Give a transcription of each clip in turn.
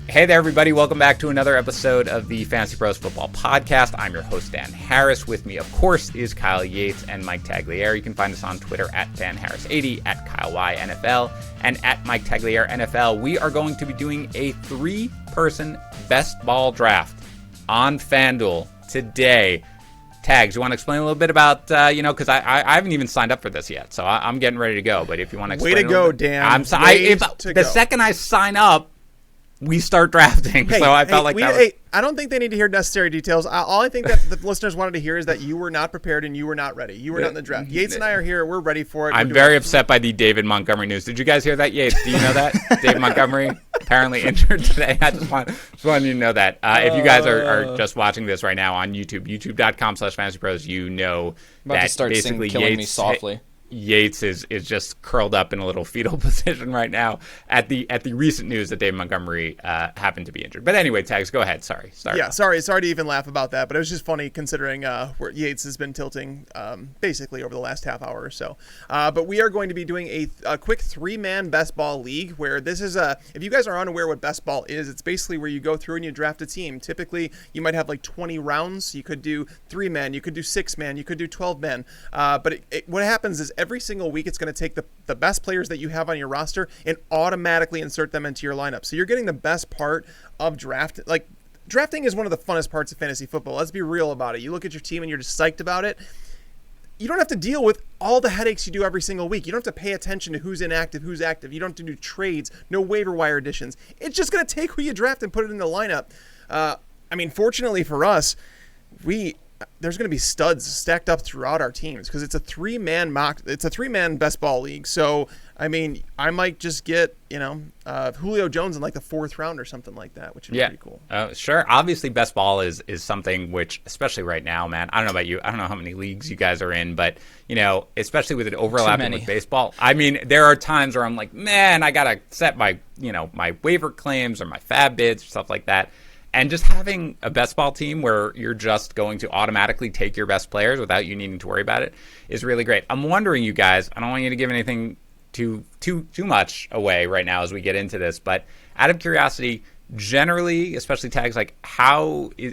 Hey there, everybody. Welcome back to another episode of the FantasyPros Football Podcast. I'm your host, Dan Harris. With me, of course, is Kyle Yates and Mike Tagliere. You can find us on Twitter at DanHarris80, at KyleYNFL, and at Mike Tagliere NFL. We are going to be doing a three-person best ball draft on FanDuel today. Tags, you want to explain a little bit about, because I haven't even signed up for this yet, so I'm getting ready to go. But if you want to explain Way to go, Dan. The second I sign up, we start drafting. So I felt like that was... I don't think they need to hear necessary details. All I think that the listeners wanted to hear is that you were not prepared and you were not ready. You were not in the draft. Yates and I are here. We're ready for it. I'm very upset by the David Montgomery news. Did you guys hear that, Yates? Do you know that? David Montgomery apparently injured today. I just wanted you to know that. If you guys are just watching this right now on YouTube, youtube.com/fantasypros, you know about that to start basically killing Yates me softly. Yates is just curled up in a little fetal position right now at the recent news that David Montgomery happened to be injured. But anyway, Tags, go ahead. Sorry. Sorry to even laugh about that, but it was just funny considering where Yates has been tilting basically over the last half hour or so. But we are going to be doing a quick three-man best ball league where this is if you guys are unaware what best ball is, it's basically where you go through and you draft a team. Typically, you might have like 20 rounds. You could do 3-man, you could do 6-man, you could do 12-man. But what happens is every single week it's going to take the best players that you have on your roster and automatically insert them into your lineup. So you're getting the best part of draft. Like, drafting is one of the funnest parts of fantasy football. Let's be real about it. You look at your team and you're just psyched about it. You don't have to deal with all the headaches you do every single week. You don't have to pay attention to who's inactive, who's active. You don't have to do trades, no waiver wire additions. It's just going to take who you draft and put it in the lineup. Fortunately for us, there's going to be studs stacked up throughout our teams because it's a three-man best ball league. So, I might just get, Julio Jones in like the 4th round or something like that, which would be pretty cool. Sure. Obviously, best ball is something which, especially right now, man, I don't know about you. I don't know how many leagues you guys are in, but, especially with it overlapping with baseball. There are times where I'm like, man, I got to set my, my waiver claims or my fab bids or stuff like that. And just having a best ball team where you're just going to automatically take your best players without you needing to worry about it is really great. I'm wondering, you guys, I don't want you to give anything too much away right now as we get into this, but out of curiosity, generally, especially Tags, like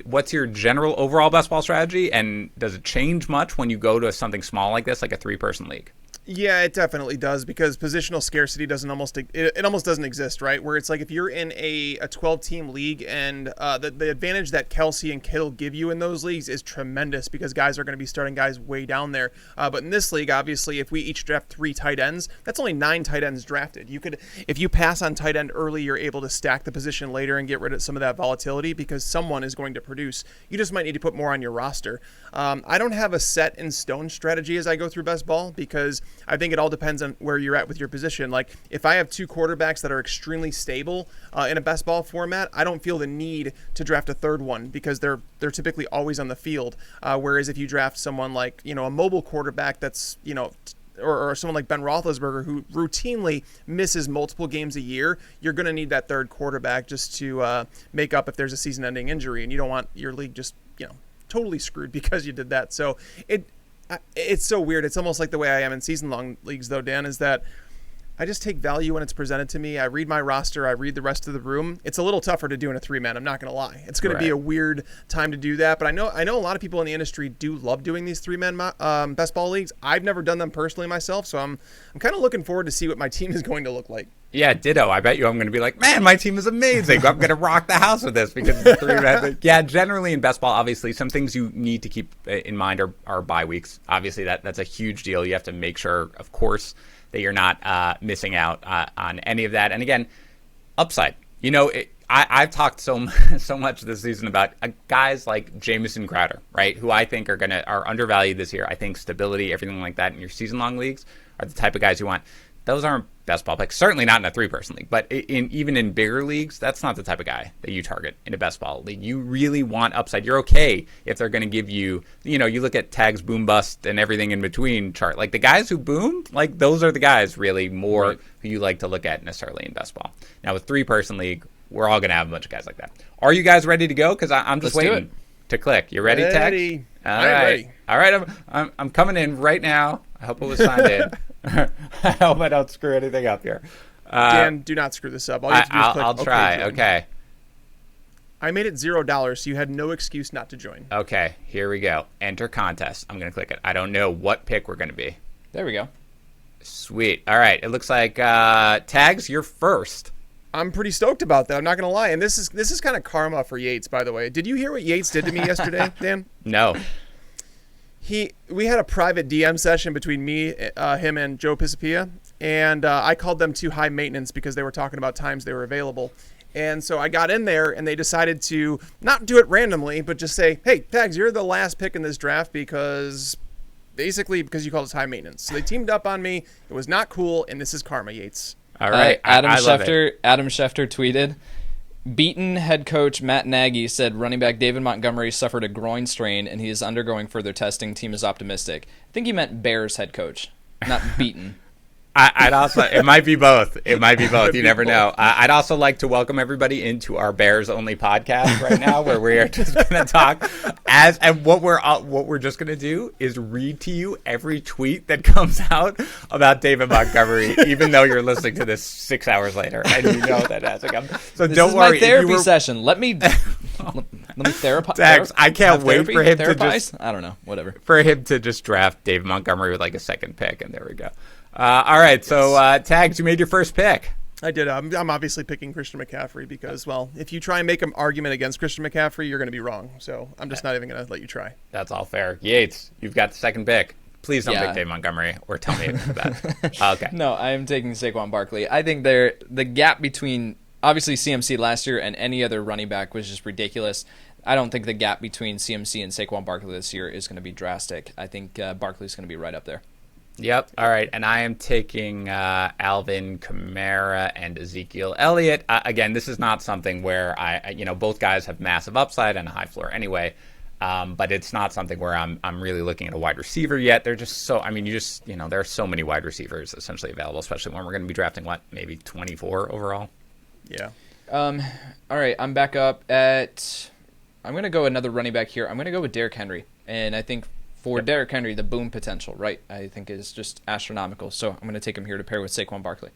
what's your general overall best ball strategy, and does it change much when you go to something small like this, like a 3-person league? Yeah, it definitely does, because positional scarcity almost doesn't exist, right? Where it's like if you're in a 12-team league and the advantage that Kelsey and Kittle give you in those leagues is tremendous because guys are going to be starting guys way down there. But in this league, obviously, if we each draft 3 tight ends, that's only 9 tight ends drafted. If you pass on tight end early, you're able to stack the position later and get rid of some of that volatility because someone is going to produce. You just might need to put more on your roster. I don't have a set in stone strategy as I go through best ball because I think it all depends on where you're at with your position. Like, if I have 2 quarterbacks that are extremely stable in a best ball format, I don't feel the need to draft a third one because they're typically always on the field. Whereas if you draft someone like, a mobile quarterback that's, or someone like Ben Roethlisberger who routinely misses multiple games a year, you're going to need that third quarterback just to make up if there's a season-ending injury, and you don't want your league just, totally screwed because you did that. So it's so weird. It's almost like the way I am in season-long leagues, though, Dan, is that I just take value when it's presented to me. I read my roster. I read the rest of the room. It's a little tougher to do in a 3-man. I'm not going to lie. It's going to be a weird time to do that. But I know a lot of people in the industry do love doing these 3-man best ball leagues. I've never done them personally myself, so I'm kind of looking forward to see what my team is going to look like. Yeah, ditto. I bet you I'm going to be like, man, my team is amazing. I'm going to rock the house with this because it's 3-man. Yeah, generally in best ball, obviously, some things you need to keep in mind are bye weeks. Obviously, that's a huge deal. You have to make sure, of course, that you're not missing out on any of that. And again, upside. I've talked so much this season about guys like Jamison Crowder, right? Who I think are undervalued this year. I think stability, everything like that in your season-long leagues are the type of guys you want. Those aren't best ball picks. Certainly not in a 3-person league, but even in bigger leagues, that's not the type of guy that you target in a best ball league. You really want upside. You're okay if they're going to give you, you look at Tags, boom, bust, and everything in between chart. Like the guys who boom, like those are the guys really more who you like to look at necessarily in best ball. Now with 3-person league, we're all going to have a bunch of guys like that. Are you guys ready to go? Because I'm just waiting to click. You ready, Tags? All right. Ready. All right. I'm coming in right now. I hope it was signed in. I hope I don't screw anything up here. Dan, do not screw this up. All you have to do is click I'll try. Okay. I made it $0, so you had no excuse not to join. Okay, here we go. Enter contest. I'm going to click it. I don't know what pick we're going to be. There we go. Sweet. All right. It looks like Tags, you're first. I'm pretty stoked about that. I'm not going to lie. And this is kind of karma for Yates, by the way. Did you hear what Yates did to me yesterday, Dan? No. We had a private DM session between me, him, and Joe Pisapia, and I called them too high maintenance because they were talking about times they were available. And so I got in there, and they decided to not do it randomly, but just say, hey, Tags, you're the last pick in this draft because you called us high maintenance. So they teamed up on me. It was not cool, and this is karma, Yates. All right. Adam I love it. Schefter tweeted, beaten head coach Matt Nagy said running back David Montgomery suffered a groin strain, and he is undergoing further testing. Team is optimistic. I think he meant Bears head coach, not beaten. I'd also, it might be both. It might be both. You never know. I'd also like to welcome everybody into our Bears only podcast right now, where we are just going to talk and what we're just going to do is read to you every tweet that comes out about David Montgomery, even though you're listening to this 6 hours later and you know that has to come. So this don't is worry. My therapy session. Let me therapize. I can't wait for him to just. I don't know. Whatever. For him to just draft David Montgomery with like a second pick, and there we go. All right, so Tags, you made your first pick. I did. I'm obviously picking Christian McCaffrey because, well, if you try and make an argument against Christian McCaffrey, you're going to be wrong. So I'm just not even going to let you try. That's all fair. Yates, you've got the second pick. Please don't pick Dave Montgomery or tell me that. Okay. No, I am taking Saquon Barkley. I think the gap between, obviously, CMC last year and any other running back was just ridiculous. I don't think the gap between CMC and Saquon Barkley this year is going to be drastic. I think Barkley's going to be right up there. Yep. All right. And I am taking Alvin, Kamara, and Ezekiel Elliott. Again, this is not something where both guys have massive upside and a high floor anyway. But it's not something where I'm really looking at a wide receiver yet. They're just so, there are so many wide receivers essentially available, especially when we're going to be drafting, maybe 24 overall? Yeah. All right. I'm back up at, I'm going to go another running back here. I'm going to go with Derrick Henry. And I think for Derrick Henry, the boom potential, right, I think is just astronomical. So I'm going to take him here to pair with Saquon Barkley.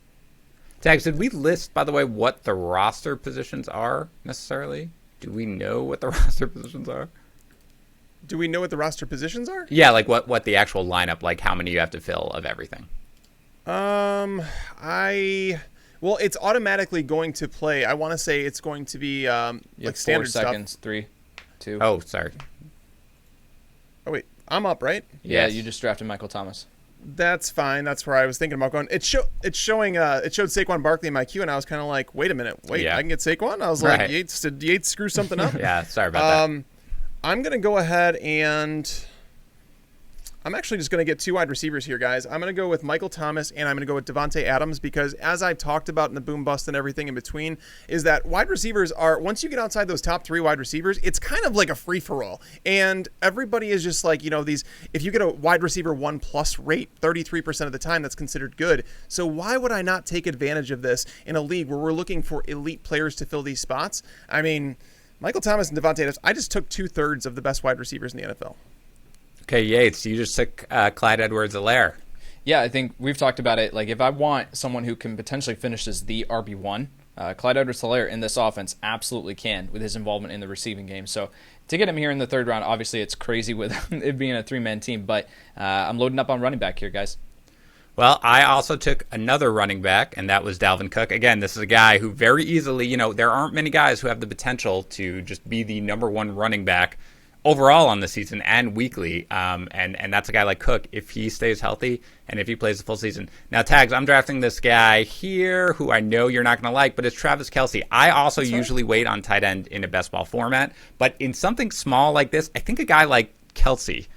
Tags, did we list, by the way, what the roster positions are necessarily? Do we know what the roster positions are? Do we know what the roster positions are? Yeah, like what the actual lineup, like how many you have to fill of everything. Well, it's automatically going to play. I want to say it's going to be like standard 4 seconds, stuff. 3, 2. Oh, sorry. Oh wait, I'm up, right? Yeah, Yes. you just drafted Michael Thomas. That's fine. That's where I was thinking about going. It showed Saquon Barkley in my queue, and I was kind of like, wait a minute, I can get Saquon? I was like, Right. did Yates screw something up? Yeah, sorry about that. I'm going to go ahead and I'm actually just going to get 2 wide receivers here, guys. I'm going to go with Michael Thomas, and I'm going to go with Devontae Adams because as I've talked about in the boom bust and everything in between, is that wide receivers are, once you get outside those top 3 wide receivers, it's kind of like a free-for-all. And everybody is just like, if you get a wide receiver 1+ rate 33% of the time, that's considered good. So why would I not take advantage of this in a league where we're looking for elite players to fill these spots? I mean, Michael Thomas and Devontae Adams, I just took 2/3 of the best wide receivers in the NFL. Okay, Yates, you just took Clyde Edwards-Helaire. Yeah, I think we've talked about it. Like, if I want someone who can potentially finish as the RB1, Clyde Edwards-Helaire in this offense absolutely can with his involvement in the receiving game. So to get him here in the 3rd round, obviously it's crazy with it being a 3-man team, but I'm loading up on running back here, guys. Well, I also took another running back, and that was Dalvin Cook. Again, this is a guy who very easily, there aren't many guys who have the potential to just be the number 1 running back overall on the season and weekly, and that's a guy like Cook if he stays healthy and if he plays the full season. Now, Tags, I'm drafting this guy here who I know you're not going to like, but it's Travis Kelce. I also usually wait on tight end in a best ball format, but in something small like this, I think a guy like Kelce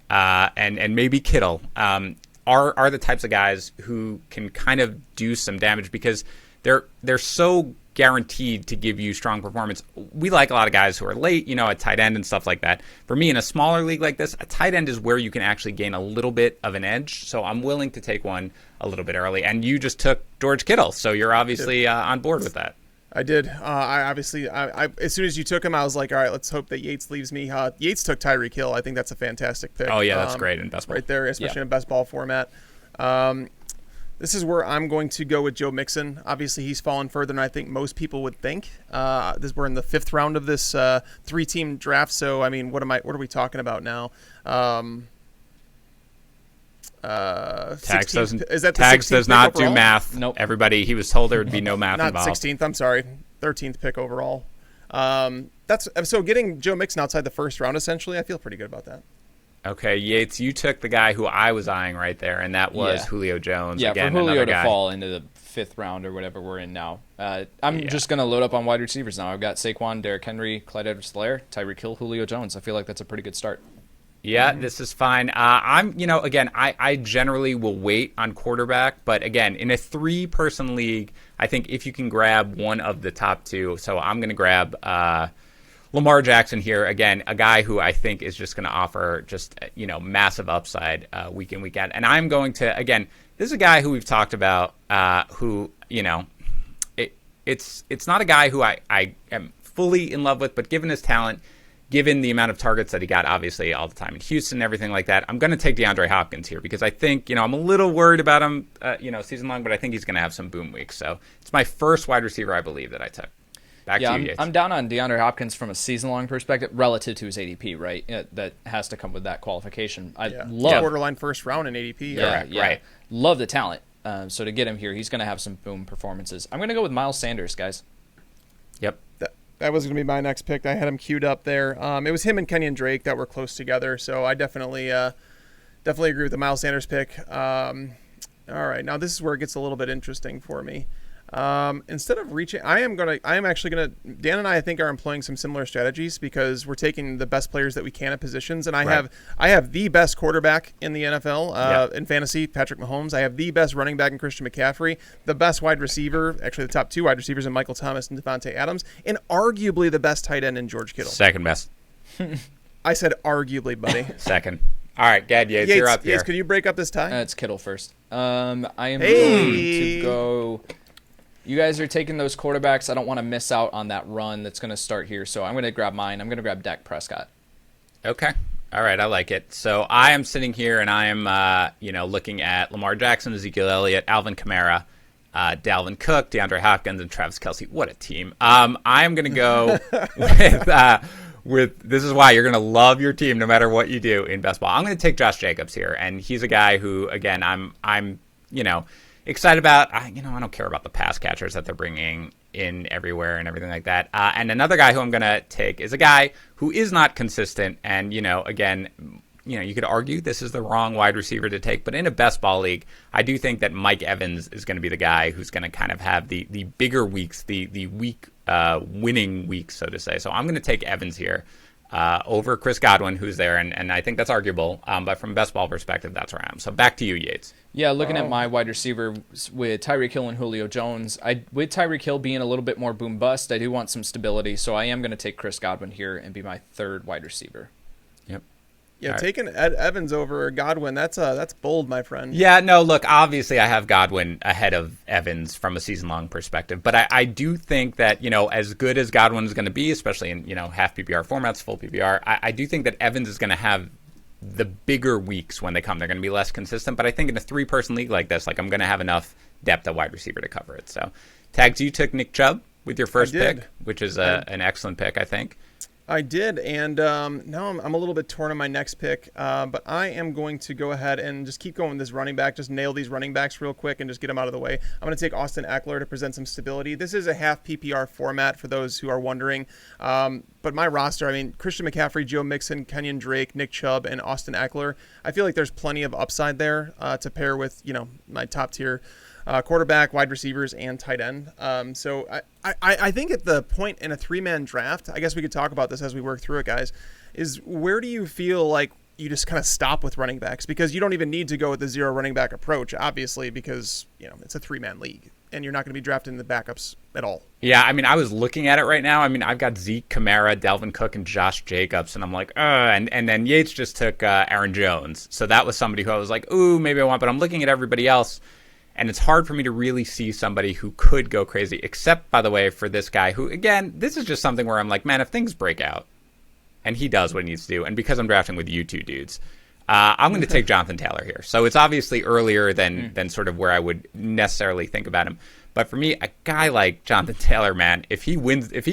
and maybe Kittle are the types of guys who can kind of do some damage because they're so guaranteed to give you strong performance. We like a lot of guys who are late, at tight end and stuff like that. For me, in a smaller league like this, a tight end is where you can actually gain a little bit of an edge. So I'm willing to take one a little bit early. And you just took George Kittle, so you're obviously on board with that. I did. I as soon as you took him, I was like, all right, let's hope that Yates leaves me. Yates took Tyreek Hill. I think that's a fantastic pick. Oh, yeah, that's great in best ball. Right there, especially in a best ball format. This is where I'm going to go with Joe Mixon. Obviously, he's fallen further than I think most people would think. We're in the 5th round of this 3-team draft. So, I mean, what are we talking about now? Tags doesn't. Is that the Tags 16th does pick not do overall? math. Nope. Everybody, he was told there would be no math Not involved. 16th. I'm sorry, 13th pick overall. That's so getting Joe Mixon outside the 1st round. Essentially, I feel pretty good about that. Okay, Yates, you took the guy who I was eyeing right there, and that was Julio Jones. Yeah, Again, for Julio another to guy. fall into the 5th round or whatever we're in now. I'm just going to load up on wide receivers now. I've got Saquon, Derrick Henry, Clyde Edwards-Helaire, Tyreek Hill, Julio Jones. I feel like that's a pretty good start. Yeah, this is fine. I generally will wait on quarterback, but again, in a 3-person league, I think if you can grab one of the top 2, so I'm going to grab Lamar Jackson here. Again, a guy who I think is just going to offer just, massive upside week in, week out. And I'm going to, again, this is a guy who we've talked about who, it's not a guy who I am fully in love with, but given his talent, given the amount of targets that he got, obviously, all the time in Houston and everything like that, I'm going to take DeAndre Hopkins here because I think, I'm a little worried about him, season long, but I think he's going to have some boom weeks. So it's my first wide receiver, I believe, that I took. Back to you, Yates. I'm down on DeAndre Hopkins from a season-long perspective relative to his ADP, right? That has to come with that qualification. Love borderline 1st round in ADP. Right. Love the talent. So to get him here, he's going to have some boom performances. I'm going to go with Miles Sanders, guys. Yep. That was going to be my next pick. I had him queued up there. It was him and Kenyon Drake that were close together, so I definitely agree with the Miles Sanders pick. All right, now this is where it gets a little bit interesting for me. Instead of reaching, Dan and I think are employing some similar strategies because we're taking the best players that we can at positions. And I have the best quarterback in the NFL in fantasy, Patrick Mahomes. I have the best running back in Christian McCaffrey, the best wide receiver, actually the top 2 wide receivers in Michael Thomas and Devontae Adams, and arguably the best tight end in George Kittle. Second best. I said arguably, buddy. Second. All right, Gad Yates, you're up here. Yates, could you break up this tie? It's Kittle first. I am going to go. You guys are taking those quarterbacks. I don't want to miss out on that run that's going to start here, so I'm going to grab mine. I'm going to grab Dak Prescott. Okay. All right, I like it. So I am sitting here and I am, looking at Lamar Jackson, Ezekiel Elliott, Alvin Kamara, Dalvin Cook, DeAndre Hopkins, and Travis Kelce. What a team! I am going to go with this is why you're going to love your team no matter what you do in best ball. I'm going to take Josh Jacobs here, and he's a guy who, again, I'm excited about. I don't care about the pass catchers that they're bringing in everywhere and everything like that. And another guy who I'm going to take is a guy who is not consistent. And, again, you could argue this is the wrong wide receiver to take. But in a best ball league, I do think that Mike Evans is going to be the guy who's going to kind of have the bigger weeks, the week winning weeks, so to say. So I'm going to take Evans here. Over Chris Godwin, who's there, and I think that's arguable. But from best ball perspective, that's where I am. So back to you, Yates. Yeah, looking at my wide receiver with Tyreek Hill and Julio Jones, with Tyreek Hill being a little bit more boom bust, I do want some stability. So I am going to take Chris Godwin here and be my 3rd wide receiver. Yep. Yeah, taking Evans over Godwin, that's bold, my friend. Yeah, no, look, obviously I have Godwin ahead of Evans from a season-long perspective, but I do think that, as good as Godwin is going to be, especially in, half PPR formats, full PPR, I do think that Evans is going to have the bigger weeks when they come. They're going to be less consistent, but I think in a 3-person league like this, I'm going to have enough depth at wide receiver to cover it. So, Tags, you took Nick Chubb with your first pick, which is an excellent pick, I think. I did, and now I'm a little bit torn on my next pick, but I am going to go ahead and just keep going with this running back, just nail these running backs real quick and just get them out of the way. I'm going to take Austin Eckler to present some stability. This is a half PPR format for those who are wondering, but my roster, Christian McCaffrey, Joe Mixon, Kenyon Drake, Nick Chubb, and Austin Eckler. I feel like there's plenty of upside there to pair with, my top tier quarterback, wide receivers, and tight end. So I think at the point in a 3-man draft, I guess we could talk about this as we work through it, guys, is where do you feel like you just kind of stop with running backs? Because you don't even need to go with the 0 running back approach, obviously, because, it's a 3-man league, and you're not going to be drafting the backups at all. Yeah, I was looking at it right now. I've got Zeke, Kamara, Dalvin Cook, and Josh Jacobs, and I'm like, and then Yates just took Aaron Jones. So that was somebody who I was like, ooh, maybe I want, but I'm looking at everybody else. And it's hard for me to really see somebody who could go crazy, except, by the way, for this guy who, again, this is just something where I'm like, man, if things break out, and he does what he needs to do, and because I'm drafting with you two dudes, I'm going to take Jonathan Taylor here. So it's obviously earlier than sort of where I would necessarily think about him. But for me, a guy like Jonathan Taylor, man, if he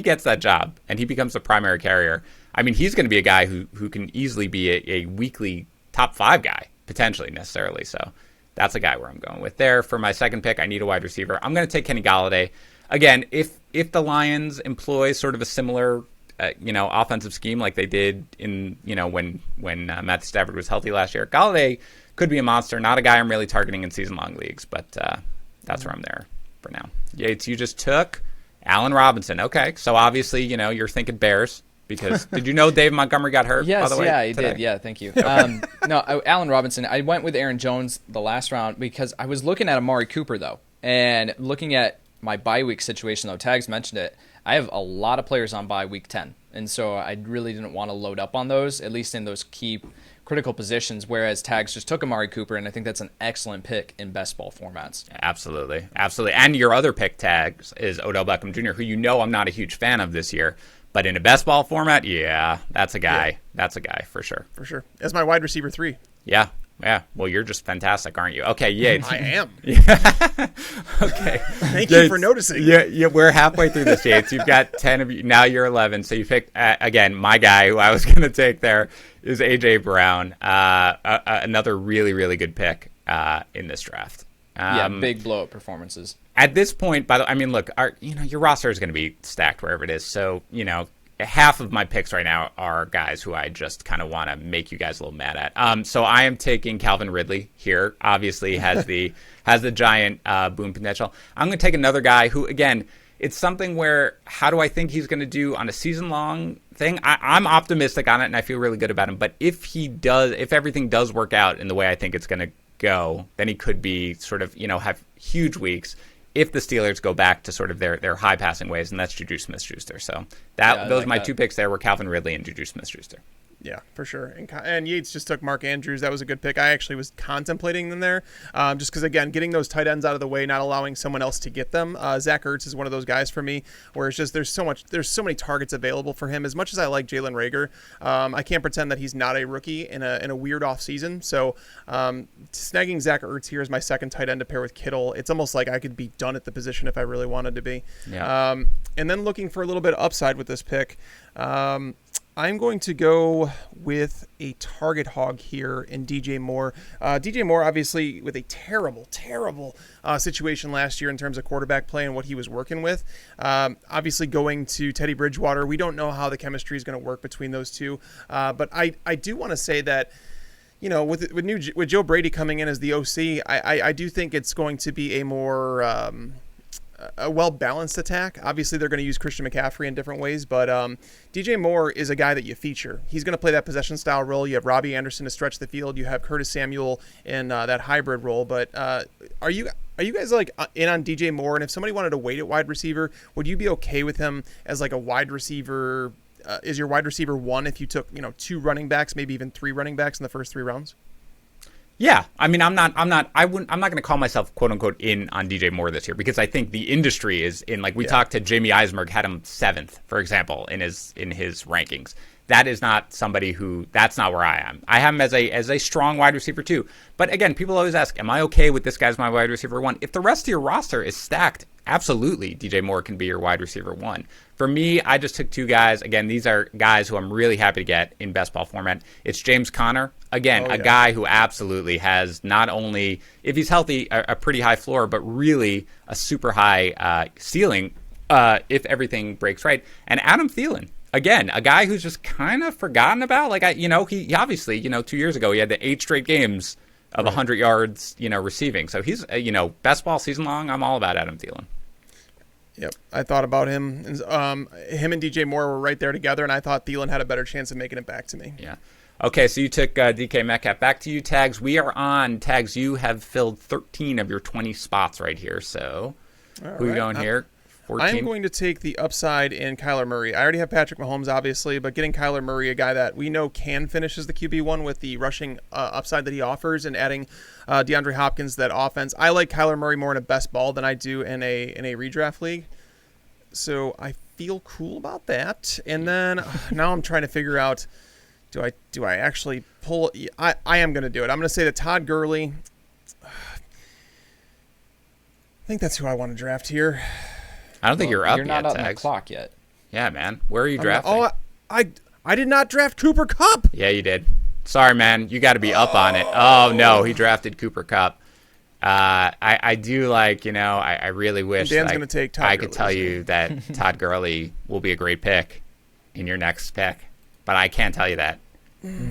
gets that job and he becomes the primary carrier, I mean, he's going to be a guy who can easily be a weekly top 5 guy, potentially necessarily. So that's a guy where I'm going with there. For my second pick, I need a wide receiver. I'm going to take Kenny Galladay. Again, if the Lions employ sort of a similar offensive scheme like they did in, when Matthew Stafford was healthy last year, Galladay could be a monster. Not a guy I'm really targeting in season-long leagues, but that's where I'm there for now. Yates, you just took Allen Robinson. Okay, so obviously, you're thinking Bears because did you know Dave Montgomery got hurt, yes, by the way? Yeah, he did. Yeah, thank you. No, Allen Robinson, I went with Aaron Jones the last round because I was looking at Amari Cooper, though, and looking at my bye week situation, though. Tags mentioned it. I have a lot of players on bye week 10, and so I really didn't want to load up on those, at least in those key critical positions, whereas Tags just took Amari Cooper, and I think that's an excellent pick in best ball formats. Absolutely. And your other pick, Tags, is Odell Beckham Jr., who I'm not a huge fan of this year, but in a best ball format, yeah, that's a guy. Yeah. That's a guy for sure. For sure. As my wide receiver 3. Yeah. Well, you're just fantastic, aren't you? Okay, Yates. I am. Yeah. Okay. Thank you for noticing. Yeah, we're halfway through this, Yates. You've got 10 of you. Now you're 11. So you picked, again, my guy who I was going to take there is A.J. Brown. Another really, really good pick in this draft. Big blow-up performances. At this point, look, your roster is going to be stacked wherever it is. So, half of my picks right now are guys who I just kind of want to make you guys a little mad at. So I am taking Calvin Ridley here. Obviously has the giant boom potential. I'm going to take another guy who, again, it's something where how do I think he's going to do on a season-long thing? I'm optimistic on it, and I feel really good about him. But if everything does work out in the way I think it's going to go, then he could be sort of, have huge weeks if the Steelers go back to sort of their high passing ways, and that's Juju Smith-Schuster. So those are my 2 picks there were Calvin Ridley and Juju Smith-Schuster. Yeah, for sure. And Yates just took Mark Andrews. That was a good pick. I actually was contemplating them there just because, again, getting those tight ends out of the way, not allowing someone else to get them. Zach Ertz is one of those guys for me where it's just there's so many targets available for him. As much as I like Jalen Reagor, I can't pretend that he's not a rookie in a weird offseason. So snagging Zach Ertz here is my second tight end to pair with Kittle. It's almost like I could be done at the position if I really wanted to be. Yeah. And then looking for a little bit of upside with this pick, I'm going to go with a target hog here in DJ Moore. DJ Moore, obviously, with a terrible situation last year in terms of quarterback play and what he was working with. Obviously, going to Teddy Bridgewater, we don't know how the chemistry is going to work between those two. But I do want to say that, with Joe Brady coming in as the OC, I do think it's going to be a more a well-balanced attack. Obviously, they're going to use Christian McCaffrey in different ways, but DJ Moore is a guy that you feature. He's going to play that possession-style role. You have Robbie Anderson to stretch the field. You have Curtis Samuel in that hybrid role. But are you guys in on DJ Moore? And if somebody wanted to wait at wide receiver, would you be okay with him as a wide receiver? Is your wide receiver 1 if you took 2 running backs, maybe even 3 running backs in the first 3 rounds? Yeah, I'm not going to call myself quote unquote in on DJ Moore this year because I think the industry is in. We talked to Jamie Eisberg, had him 7th, for example, in his rankings. That is not somebody that's not where I am. I have him as a strong wide receiver too. But again, people always ask, am I okay with this guy's my wide receiver 1? If the rest of your roster is stacked, absolutely, DJ Moore can be your wide receiver 1. For me, I just took 2 guys. Again, these are guys who I'm really happy to get in best ball format. It's James Conner. Again, a guy who absolutely has not only, if he's healthy, a pretty high floor, but really a super high ceiling if everything breaks right. And Adam Thielen. Again, a guy who's just kind of forgotten about. He obviously, 2 years ago, he had the 8 straight games of 100 yards, receiving. So he's, best ball season long. I'm all about Adam Thielen. Yep, I thought about him. Him and DJ Moore were right there together, and I thought Thielen had a better chance of making it back to me. Yeah. Okay, so you took DK Metcalf. Back to you, Tags. We are on. Tags, you have filled 13 of your 20 spots right here. So who are you going here? 14? I'm going to take the upside in Kyler Murray. I already have Patrick Mahomes, obviously, but getting Kyler Murray, a guy that we know can finish as the QB1 with the rushing upside that he offers, and adding DeAndre Hopkins to that offense. I like Kyler Murray more in a best ball than I do in a redraft league. So I feel cool about that. And then now I'm trying to figure out, Do I actually pull? I am going to do it. I'm going to say that Todd Gurley. I think that's who I want to draft here. I don't think you're up You're yet, not on the Tags. clock yet. Yeah, man. Where are you drafting? I did not draft Cooper Kupp. Yeah, you did. Sorry, man. You got to be up on it. Oh, no. He drafted Cooper Kupp. I do like, I really wish Dan's going to take Todd I Gurley, could tell you that Todd Gurley will be a great pick in your next pick. But I can't tell you that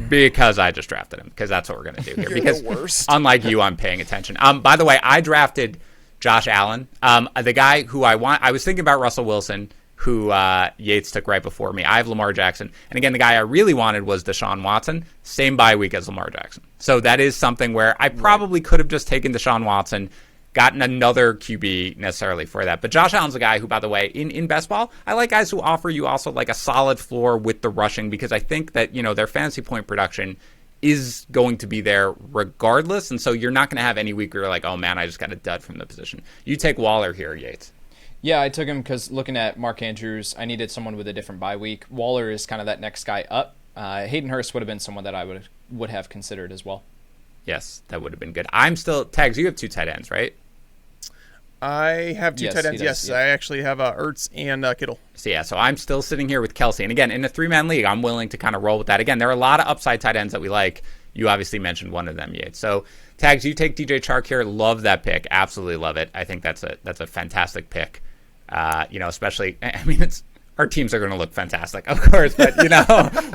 because I just drafted him, because that's what we're going to do here. You're because the worst. Unlike you, I'm paying attention. By the way, I drafted Josh Allen. The guy who I was thinking about Russell Wilson, who Yates took right before me. I have Lamar Jackson. And again, the guy I really wanted was Deshaun Watson. Same bye week as Lamar Jackson. So that is something where I probably could have just taken Deshaun Watson, gotten another QB necessarily for that. But Josh Allen's a guy who, by the way, in best ball, I like guys who offer you also like a solid floor with the rushing, because I think that, their fantasy point production is going to be there regardless. And so you're not going to have any week where you're like, oh man, I just got a dud from the position. You take Waller here, Yates. Yeah, I took him because looking at Mark Andrews, I needed someone with a different bye week. Waller is kind of that next guy up. Hayden Hurst would have been someone that I would have considered as well. Yes, that would have been good. I'm still, Tags, you have 2 tight ends, right? I have 2 tight ends. Yes, yeah. I actually have Ertz and Kittle. So I'm still sitting here with Kelsey. And again, in a 3-man league, I'm willing to kind of roll with that. Again, there are a lot of upside tight ends that we like. You obviously mentioned one of them, Yates. So, Tags, you take DJ Chark here. Love that pick. Absolutely love it. I think that's a fantastic pick. Especially, our teams are going to look fantastic, of course. But,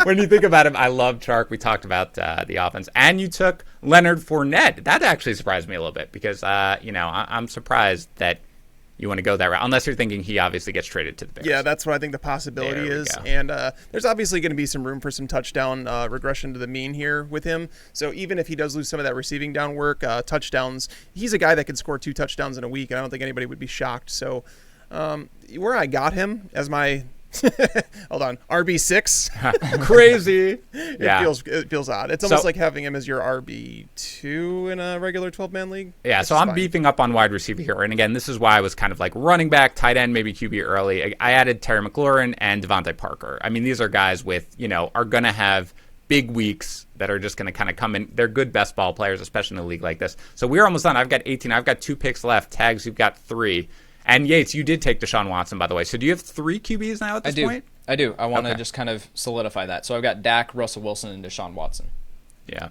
when you think about him, I love Chark. We talked about the offense. And you took Leonard Fournette. That actually surprised me a little bit because, I'm surprised that you want to go that route. Unless you're thinking he obviously gets traded to the Bears. Yeah, that's what I think the possibility is. Go. And there's obviously going to be some room for some touchdown regression to the mean here with him. So even if he does lose some of that receiving down work, touchdowns, he's a guy that could score 2 touchdowns in a week. And I don't think anybody would be shocked. So where I got him as my hold on, RB6. Crazy. It feels odd. It's almost like having him as your RB2 in a regular 12-man league. Yeah, so I'm beefing up on wide receiver here. And again, this is why I was kind of like running back, tight end, maybe QB early. I added Terry McLaurin and Devontae Parker. I mean, these are guys with, are going to have big weeks that are just going to kind of come in. They're good best ball players, especially in a league like this. So we're almost done. I've got 18. I've got 2 picks left. Tags, you've got 3. And Yates, you did take Deshaun Watson, by the way. So do you have 3 QBs now at this point? I do. I want to just kind of solidify that. So I've got Dak, Russell Wilson, and Deshaun Watson. Yeah.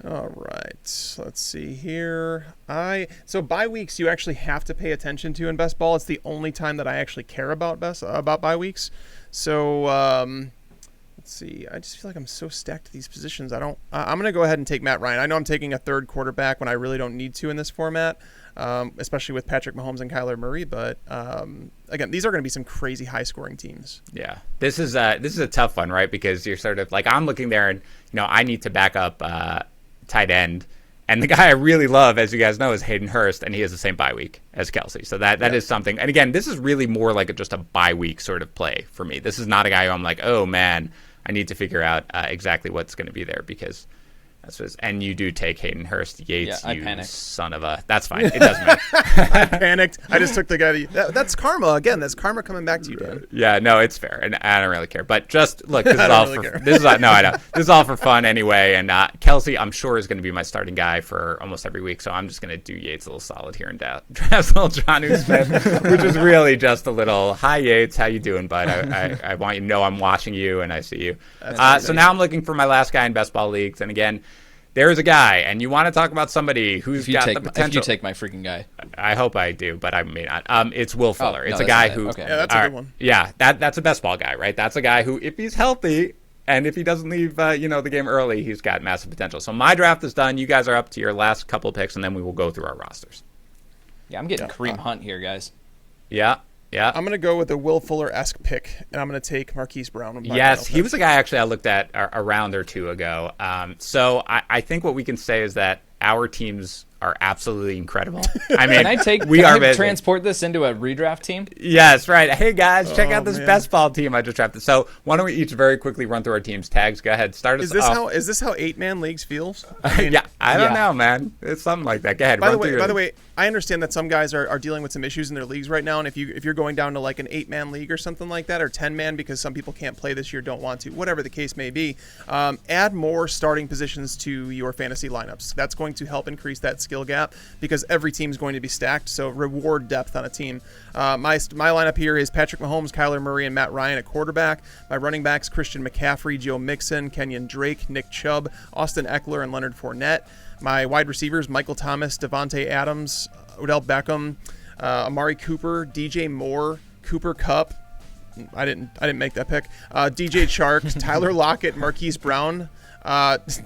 All right. Let's see here. So bye weeks you actually have to pay attention to in best ball. It's the only time that I actually care about bye weeks. So let's see. I just feel like I'm so stacked to these positions. I'm going to go ahead and take Matt Ryan. I know I'm taking a 3rd quarterback when I really don't need to in this format. Especially with Patrick Mahomes and Kyler Murray. But again, these are going to be some crazy high-scoring teams. Yeah, this is a tough one, right? Because you're sort of like, I'm looking there, and I need to back up tight end, and the guy I really love, as you guys know, is Hayden Hurst, and he has the same bye week as Kelsey. So that is something. And again, this is really more like just a bye week sort of play for me. This is not a guy who I'm like, oh man, I need to figure out exactly what's going to be there because. And you do take Hayden Hurst. Yates, I you panicked. Son of a... That's fine. It doesn't matter. I panicked. I just took the guy. That's karma. Again, that's karma coming back to you, Dan. Yeah, no, it's fair. And I don't really care. But just, look, this is all for... No, I know. This is all for fun anyway. And Kelsey, I'm sure, is going to be my starting guy for almost every week. So I'm just going to do Yates a little solid here and draft little Jonnu Smith, which is really just a little, hi, Yates, how you doing, bud? I want you to know I'm watching you and I see you. So now I'm looking for my last guy in best ball leagues. And again... There's a guy, and you want to talk about somebody who's got the potential. If you take my freaking guy. I hope I do, but I may not. It's Will Fuller. It's no, a guy who... Okay. Yeah, that's a good one. Yeah, that's a best ball guy, right? That's a guy who, if he's healthy, and if he doesn't leave the game early, he's got massive potential. So my draft is done. You guys are up to your last couple picks, and then we will go through our rosters. Yeah, I'm getting Kareem Hunt here, guys. Yeah. I'm going to go with a Will Fuller-esque pick, and I'm going to take Marquis Brown. Yes, he was a guy actually I looked at a round or two ago. So I think what we can say is that our teams are absolutely incredible. I mean, can I transport this into a redraft team? Yes, right. Hey, guys, check out this best ball team I just drafted. So why don't we each very quickly run through our teams? Tags, go ahead. Start us off. Is this how 8-man leagues feels? I don't know, man. It's something like that. Go ahead. By the way, I understand that some guys are dealing with some issues in their leagues right now, and if you're going down to like an 8-man league or something like that, or 10-man because some people can't play this year, don't want to, whatever the case may be, add more starting positions to your fantasy lineups. That's going to help increase that skill gap because every team is going to be stacked. So reward depth on a team. My lineup here is Patrick Mahomes, Kyler Murray, and Matt Ryan at quarterback. My running backs: Christian McCaffrey, Joe Mixon, Kenyon Drake, Nick Chubb, Austin Eckler, and Leonard Fournette. My wide receivers: Michael Thomas, Devontae Adams, Odell Beckham, Amari Cooper, DJ Moore, Cooper Kupp. I didn't make that pick. DJ Chark, Tyler Lockett, Marquis Brown,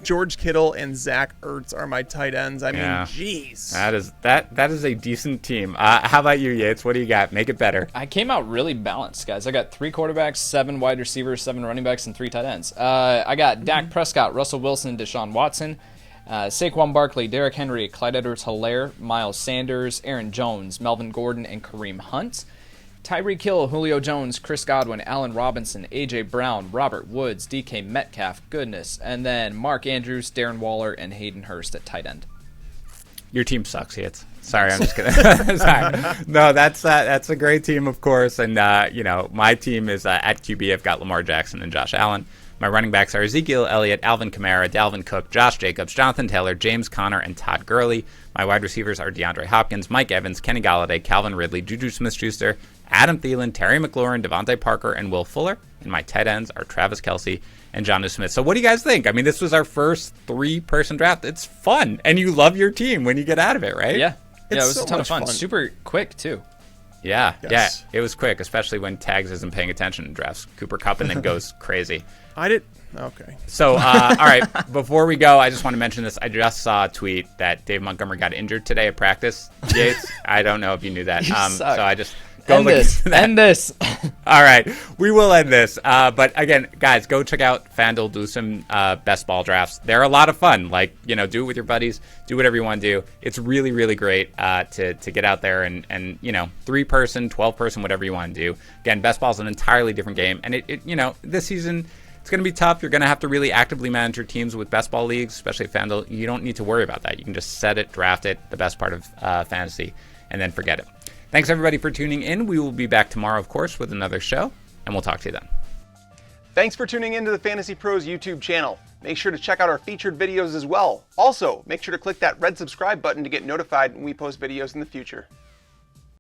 George Kittle, and Zach Ertz are my tight ends. I mean, jeez. That is a decent team. How about you, Yates? What do you got? Make it better. I came out really balanced, guys. I got 3 quarterbacks, 7 wide receivers, 7 running backs, and 3 tight ends. I got Dak Prescott, Russell Wilson, Deshaun Watson, Saquon Barkley, Derrick Henry, Clyde Edwards-Helaire, Miles Sanders, Aaron Jones, Melvin Gordon, and Kareem Hunt. Tyreek Hill, Julio Jones, Chris Godwin, Allen Robinson, A.J. Brown, Robert Woods, DK Metcalf, goodness, and then Mark Andrews, Darren Waller, and Hayden Hurst at tight end. Your team sucks, Yates. Sorry, I'm just kidding. Sorry. No, that's a great team, of course, and my team is at QB. I've got Lamar Jackson and Josh Allen. My running backs are Ezekiel, Elliott, Alvin Kamara, Dalvin Cook, Josh Jacobs, Jonathan Taylor, James Conner, and Todd Gurley. My wide receivers are DeAndre Hopkins, Mike Evans, Kenny Galladay, Calvin Ridley, Juju Smith-Schuster, Adam Thielen, Terry McLaurin, Devontae Parker, and Will Fuller. And my tight ends are Travis Kelce and Jonnu Smith. So what do you guys think? I mean, this was our first 3-person draft. It's fun, and you love your team when you get out of it, right? Yeah, it was so a ton of fun. fun. Super quick, too. Yeah, Yes. yeah, it was quick, especially when Tags isn't paying attention and drafts Cooper Kupp and then goes crazy. Okay. So, all right, before we go, I just want to mention this. I just saw a tweet that Dave Montgomery got injured today at practice. Yates, I don't know if you knew that. You suck. So I just go End look this. into that. End this. All right, we will end this. But again, guys, go check out FanDuel. Do some best ball drafts. They're a lot of fun. Like, do it with your buddies. Do whatever you want to do. It's really, really great to get out there and 3-person, 12-person, whatever you want to do. Again, best ball is an entirely different game. And it this season, it's going to be tough. You're going to have to really actively manage your teams with best ball leagues, especially at FanDuel. You don't need to worry about that. You can just set it, draft it, the best part of fantasy, and then forget it. Thanks, everybody, for tuning in. We will be back tomorrow, of course, with another show, and we'll talk to you then. Thanks for tuning into the Fantasy Pros YouTube channel. Make sure to check out our featured videos as well. Also, make sure to click that red subscribe button to get notified when we post videos in the future.